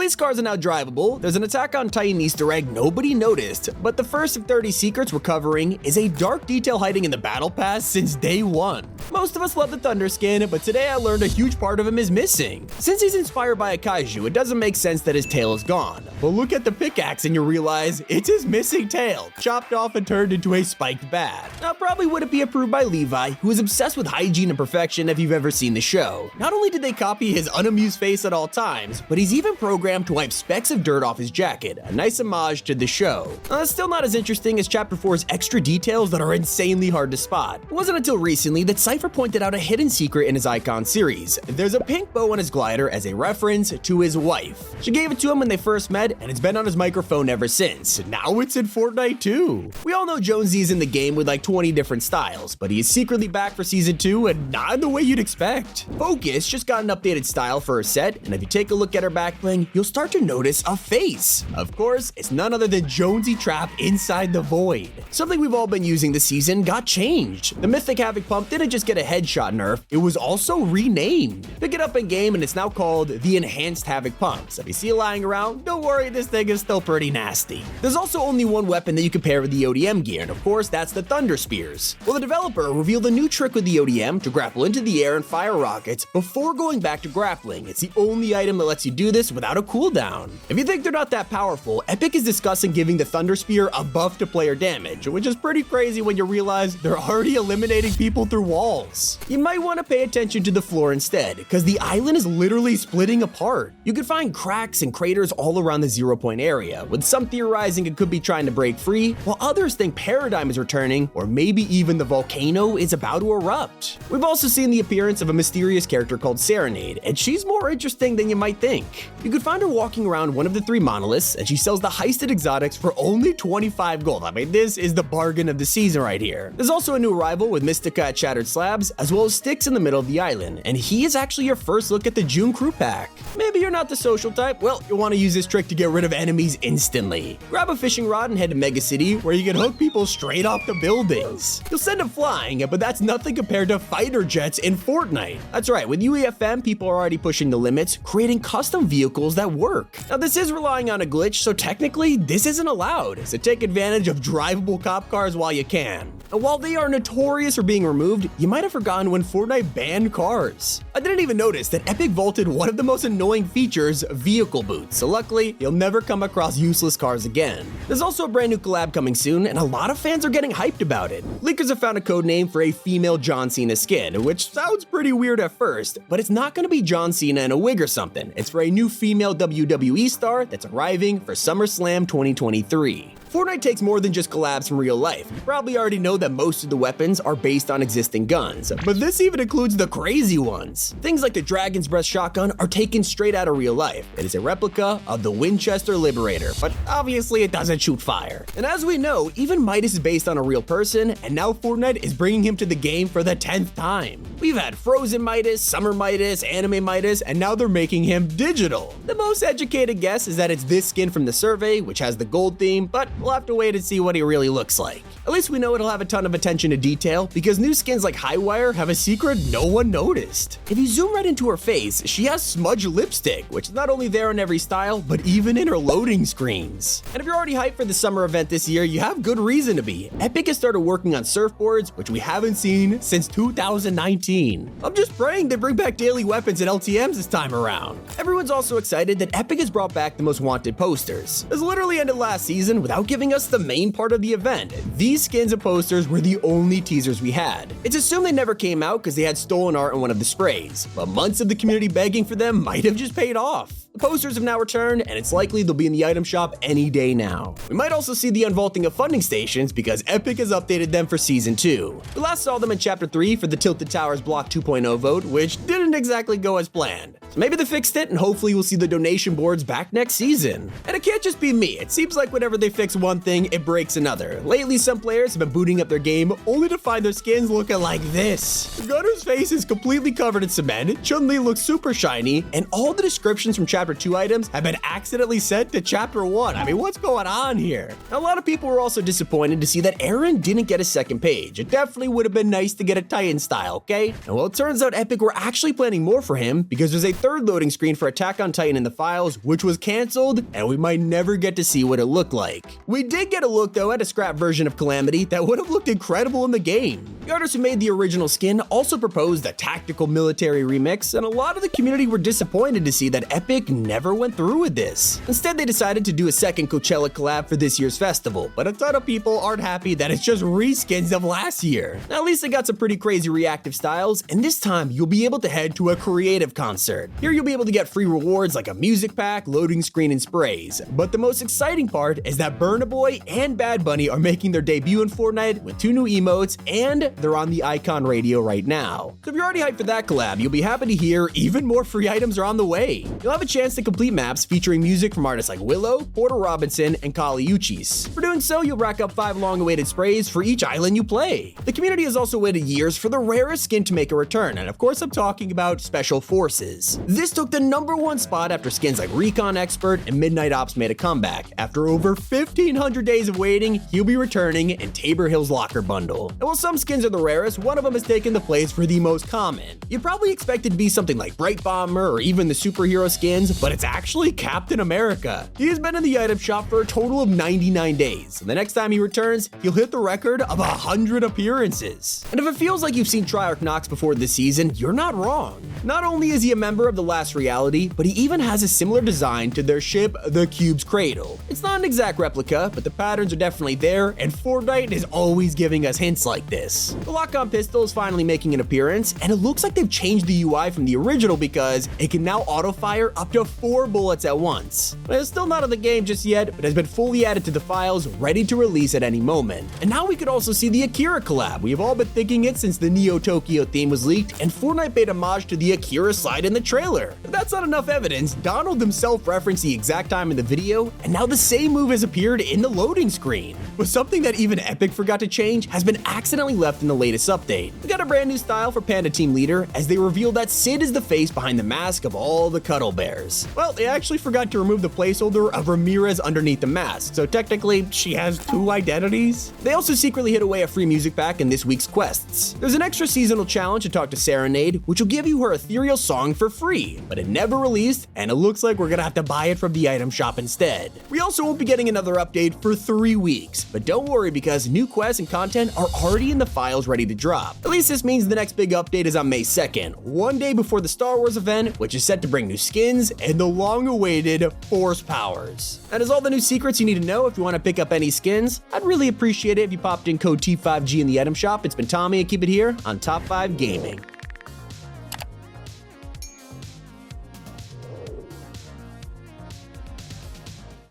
police cars are now drivable, there's an Attack on Titan Easter egg nobody noticed, but the first of 30 secrets we're covering is a dark detail hiding in the battle pass since day one. Most of us love the Thunder skin, but today I learned a huge part of him is missing. Since he's inspired by a kaiju, it doesn't make sense that his tail is gone. But look at the pickaxe and you realize it's his missing tail, chopped off and turned into a spiked bat. Now probably wouldn't be approved by Levi, who is obsessed with hygiene and perfection if you've ever seen the show. Not only did they copy his unamused face at all times, but he's even programmed to wipe specks of dirt off his jacket, a nice homage to the show. Now, that's still not as interesting as Chapter 4's extra details that are insanely hard to spot. It wasn't until recently that Cypher pointed out a hidden secret in his Icon series. There's a pink bow on his glider as a reference to his wife. She gave it to him when they first met, and it's been on his microphone ever since. Now it's in Fortnite too. We all know Jonesy is in the game with like 20 different styles, but he is secretly back for Season 2 and not in the way you'd expect. Focus just got an updated style for her set, and if you take a look at her back bling, you'll start to notice a face. Of course, it's none other than Jonesy trapped inside the void. Something we've all been using this season got changed. The Mythic Havoc pump didn't just get a headshot nerf, it was also renamed. Pick it up in game and it's now called the Enhanced Havoc Pump. So if you see it lying around, don't worry, this thing is still pretty nasty. There's also only one weapon that you can pair with the ODM gear, and of course that's the Thunder Spears. Well, the developer revealed a new trick with the ODM to grapple into the air and fire rockets before going back to grappling. It's the only item that lets you do this without a cooldown. If you think they're not that powerful, Epic is discussing giving the Thunder Spear a buff to player damage, which is pretty crazy when you realize they're already eliminating people through walls. You might want to pay attention to the floor instead, because the island is literally splitting apart. You could find cracks and craters all around the 0 point area, with some theorizing it could be trying to break free, while others think Paradigm is returning, or maybe even the volcano is about to erupt. We've also seen the appearance of a mysterious character called Serenade, and she's more interesting than you might think. You could find her walking around one of the 3 monoliths, and she sells the heisted exotics for only 25 gold. I mean, this is the bargain of the season right here. There's also a new arrival with Mystica at Shattered Slabs, as well as Styx in the middle of the island, and he is actually your first look at the June crew pack. Maybe you're not the social type, well, you'll want to use this trick to get rid of enemies instantly. Grab a fishing rod and head to Mega City, where you can hook people straight off the buildings. You'll send them flying, but that's nothing compared to fighter jets in Fortnite. That's right, with UEFM, people are already pushing the limits, creating custom vehicles that work. Now, this is relying on a glitch, so technically, this isn't allowed, so take advantage of drivable cop cars while you can. And while they are notorious for being removed, you might have forgotten when Fortnite banned cars. I didn't even notice that Epic vaulted one of the most annoying features, vehicle boots, so luckily, you'll never come across useless cars again. There's also a brand new collab coming soon, and a lot of fans are getting hyped about it. Leakers have found a code name for a female John Cena skin, which sounds pretty weird at first, but it's not going to be John Cena in a wig or something. It's for a new female WWE star that's arriving for SummerSlam 2023. Fortnite takes more than just collabs from real life. You probably already know that most of the weapons are based on existing guns, but this even includes the crazy ones. Things like the Dragon's Breath shotgun are taken straight out of real life. It is a replica of the Winchester Liberator, but obviously it doesn't shoot fire. And as we know, even Midas is based on a real person, and now Fortnite is bringing him to the game for the 10th time. We've had Frozen Midas, Summer Midas, Anime Midas, and now they're making him digital. The most educated guess is that it's this skin from the survey, which has the gold theme, but we'll have to wait and see what he really looks like. At least we know it'll have a ton of attention to detail, because new skins like Highwire have a secret no one noticed. If you zoom right into her face, she has smudged lipstick, which is not only there in every style, but even in her loading screens. And if you're already hyped for the summer event this year, you have good reason to be. Epic has started working on surfboards, which we haven't seen since 2019. I'm just praying they bring back daily weapons and LTMs this time around. Everyone's also excited that Epic has brought back the most wanted posters. This literally ended last season without giving us the main part of the event. These skins and posters were the only teasers we had. It's assumed they never came out because they had stolen art in one of the sprays, but months of the community begging for them might have just paid off. The posters have now returned, and it's likely they'll be in the item shop any day now. We might also see the unvaulting of funding stations because Epic has updated them for Season 2. We last saw them in Chapter 3 for the Tilted Towers Block 2.0 vote, which didn't exactly go as planned. So maybe they fixed it, and hopefully we'll see the donation boards back next season. And it can't just be me. It seems like whenever they fix one thing, it breaks another. Lately, some players have been booting up their game only to find their skins looking like this. Gunner's face is completely covered in cement, Chun-Li looks super shiny, and all the descriptions from Chapter Chapter 2 items have been accidentally sent to Chapter 1. I mean, what's going on here? A lot of people were also disappointed to see that Aaron didn't get a second page. It definitely would have been nice to get a Titan style, okay? And well, it turns out Epic were actually planning more for him because there's a third loading screen for Attack on Titan in the files, which was canceled, and we might never get to see what it looked like. We did get a look, though, at a scrap version of Calamity that would have looked incredible in the game. The artist who made the original skin also proposed a tactical military remix, and a lot of the community were disappointed to see that Epic never went through with this. Instead, they decided to do a second Coachella collab for this year's festival, but a ton of people aren't happy that it's just reskins of last year. Now, at least they got some pretty crazy reactive styles, and this time you'll be able to head to a creative concert. Here you'll be able to get free rewards like a music pack, loading screen, and sprays. But the most exciting part is that Burna Boy and Bad Bunny are making their debut in Fortnite with 2 new emotes, and they're on the Icon radio right now. So if you're already hyped for that collab, you'll be happy to hear even more free items are on the way. You'll have a chance to complete maps featuring music from artists like Willow, Porter Robinson, and Kali Uchis. For doing so, you'll rack up 5 long-awaited sprays for each island you play. The community has also waited years for the rarest skin to make a return, and of course I'm talking about Special Forces. This took the #1 spot after skins like Recon Expert and Midnight Ops made a comeback. After over 1,500 days of waiting, he'll be returning in Tabor Hill's Locker Bundle. And while some skins are the rarest, one of them has taken the place for the most common. You'd probably expect it to be something like Bright Bomber or even the superhero skins, but it's actually Captain America. He has been in the item shop for a total of 99 days, and the next time he returns, he'll hit the record of 100 appearances. And if it feels like you've seen Treyarch Nox before this season, you're not wrong. Not only is he a member of the Last Reality, but he even has a similar design to their ship, the Cube's Cradle. It's not an exact replica, but the patterns are definitely there, and Fortnite is always giving us hints like this. The lock-on pistol is finally making an appearance, and it looks like they've changed the UI from the original because it can now auto-fire up to 4 bullets at once. It's still not in the game just yet, but has been fully added to the files, ready to release at any moment. And now we could also see the Akira collab. We have all been thinking it since the Neo Tokyo theme was leaked, and Fortnite paid homage to the Akira slide in the trailer. If that's not enough evidence, Donald himself referenced the exact time in the video, and now the same move has appeared in the loading screen. But something that even Epic forgot to change has been accidentally left in the latest update. We got a brand new style for Panda Team Leader as they reveal that Sid is the face behind the mask of all the Cuddle Bears. Well, they actually forgot to remove the placeholder of Ramirez underneath the mask, so technically she has 2 identities. They also secretly hid away a free music pack in this week's quests. There's an extra seasonal challenge to talk to Serenade, which will give you her ethereal song for free, but it never released, and it looks like we're gonna have to buy it from the item shop instead. We also won't be getting another update for 3 weeks, but don't worry because new quests and content are already in the files ready to drop. At least this means the next big update is on May 2nd, one day before the Star Wars event, which is set to bring new skins and the long-awaited Force powers. That is all the new secrets you need to know if you want to pick up any skins. I'd really appreciate it if you popped in code T5G in the item shop. It's been Tommy, and keep it here on Top 5 Gaming.